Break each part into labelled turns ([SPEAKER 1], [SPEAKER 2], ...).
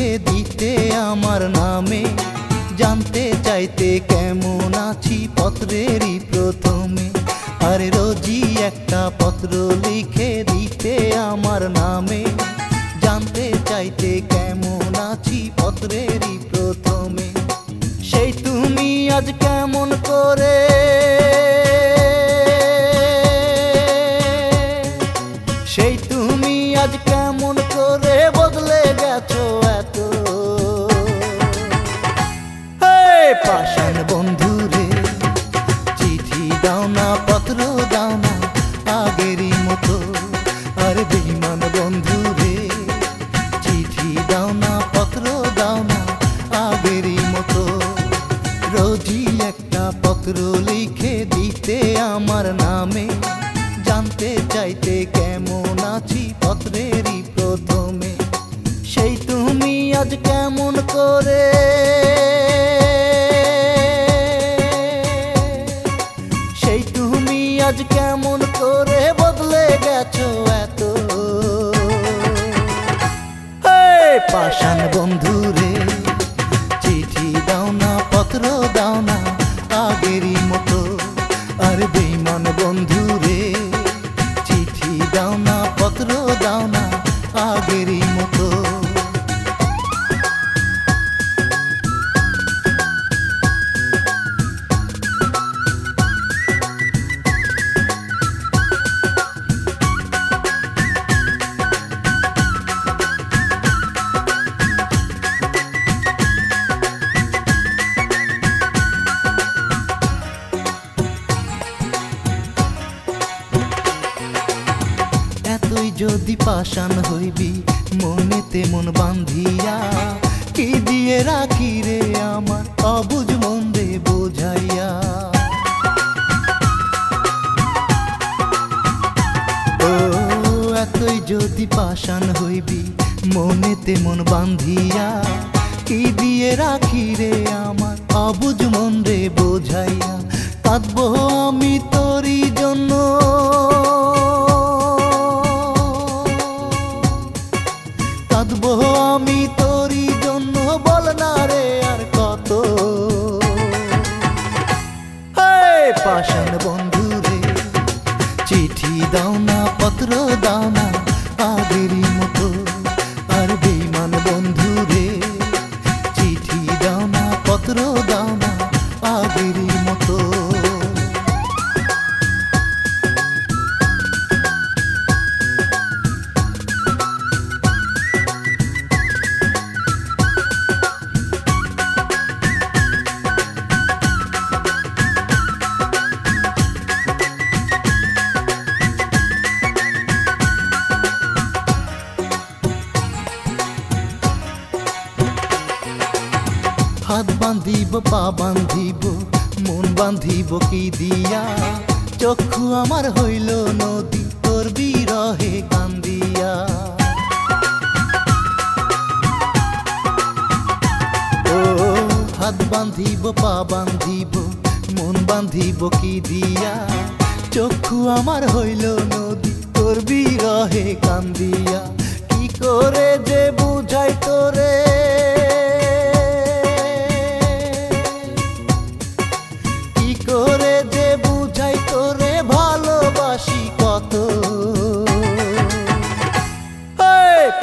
[SPEAKER 1] লিখে দিতে আমার নামে, জানতে চাইতে কেমন আছি পত্রেরই প্রথমে। আরে রোজই একটা পত্র লিখে দিতে আমার নামে, জানতে চাইতে কেমন আছি পত্রেরই প্রথমে। সেই তুমি আজ কেমন করে, সেই তুমি আজ কেমন করে বদলে গেছো এত। পাষাণ বন্ধু রে, চিঠি দাও না পত্র দাও না আগেরই মতো। আর বেঈমান বন্ধু রে, চিঠি দাও না পত্র দাও না আগেরই মতো। রোজই একটা পত্র লিখে দিতে আমার নামে, জানতে চাইতে কেমন আছি পত্রেরই প্রথমে। সেই তুমি আজ কেমন করে, সেই তুমি আজ কেমন করে বদলে গেছো এত। পাষাণ বন্ধু রে, চিঠি দাও না পত্র দাও না আগেরই মতো। আর বেঈমান বন্ধু রে, চিঠি দাও না পত্র দাও না আগেরই মতো। এতই যদি পাষাণ হইবি মনেতে মন বান্ধিয়া, কি দিয়ে রাখি রে আমার অবুঝ মন রে বোঝাইয়া। ও এতই যদি পাষাণ হইবি মনেতে মন বান্ধিয়া, কি দিয়ে রাখি রে আমার অবুঝ মন রে বোঝাইয়া। কাঁদবো আমি তোরই জন্য, কাঁদবো আমি তোরই জন্য, বল না রে আর কত। পাষাণ বন্ধু রে, চিঠি দাও না পত্র দাও না আগেরই মতো। আর বেঈমান বন্ধু রে, চিঠি দাও না পত্র দাও না আগেরই মতো। হাত বান্ধিব পা বান্ধিব মন বান্ধিব কি দিয়া, চক্ষু আমার হইল নদী তোর বিরহে কান্দিয়া। ও হাত বান্ধিব পা বান্ধিব মন বান্ধিব কি দিয়া, চক্ষু আমার হইল নদী তোর বিরহে কান্দিয়া। কি করে যে বুঝাই তোরে, করে যে বুঝাই তোরে ভালোবাসি কত।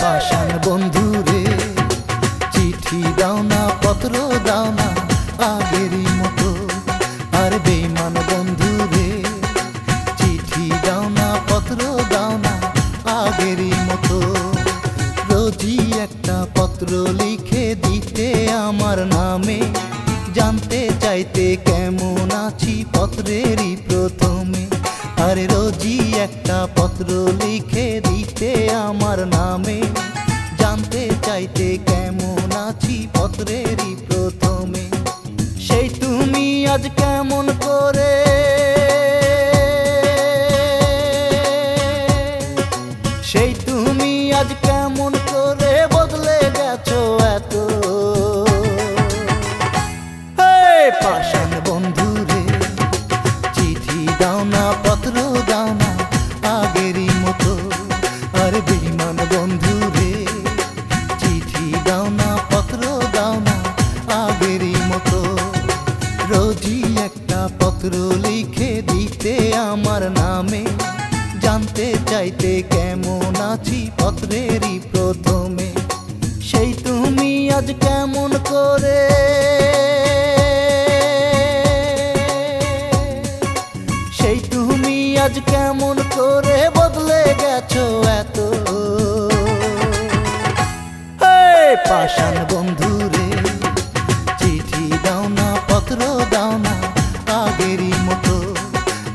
[SPEAKER 1] পাষাণ বন্ধু রে, চিঠি দাও না পত্র দাও না আগেরই মতো। আর বেঈমান বন্ধু রে, চিঠি দাও না পত্র দাও না আগেরই মতো। রোজই একটা পত্র লিখে দিতে আমার নামে, জানতে চাইতে কেমন আছি পত্রেরই প্রথমে। আরে রোজই একটা পত্র লিখে দিতে আমার নামে, জানতে চাইতে কেমন আছি পত্রেরই প্রথমে। সেই তুমি আজ কেমন করে, সেই তুমি আজ কেমন করে বদলে গেছো এত। পাষাণ বন্ধু রে, চিঠি দাও না পত্র দাও না আগেরই মতো। আর বেঈমান বন্ধু রে, চিঠি দাও না আজ কেমন করে, সেই তুমি আজ কেমন করে বদলে গেছো এত। পাষাণ বন্ধু রে, চিঠি দাও না পত্র দাও না আগেরই মতো।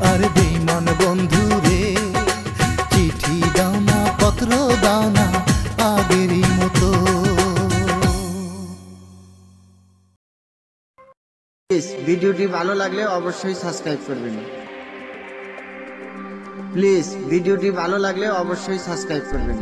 [SPEAKER 1] আর বেঈমান বন্ধু রে, চিঠি দাও না পত্র দাও না আগেরই মতো।
[SPEAKER 2] ভিডিওটি ভালো লাগলে অবশ্যই সাবস্ক্রাইব করবেন। প্লিজ ভিডিওটি ভালো লাগলে অবশ্যই সাবস্ক্রাইব করবেন।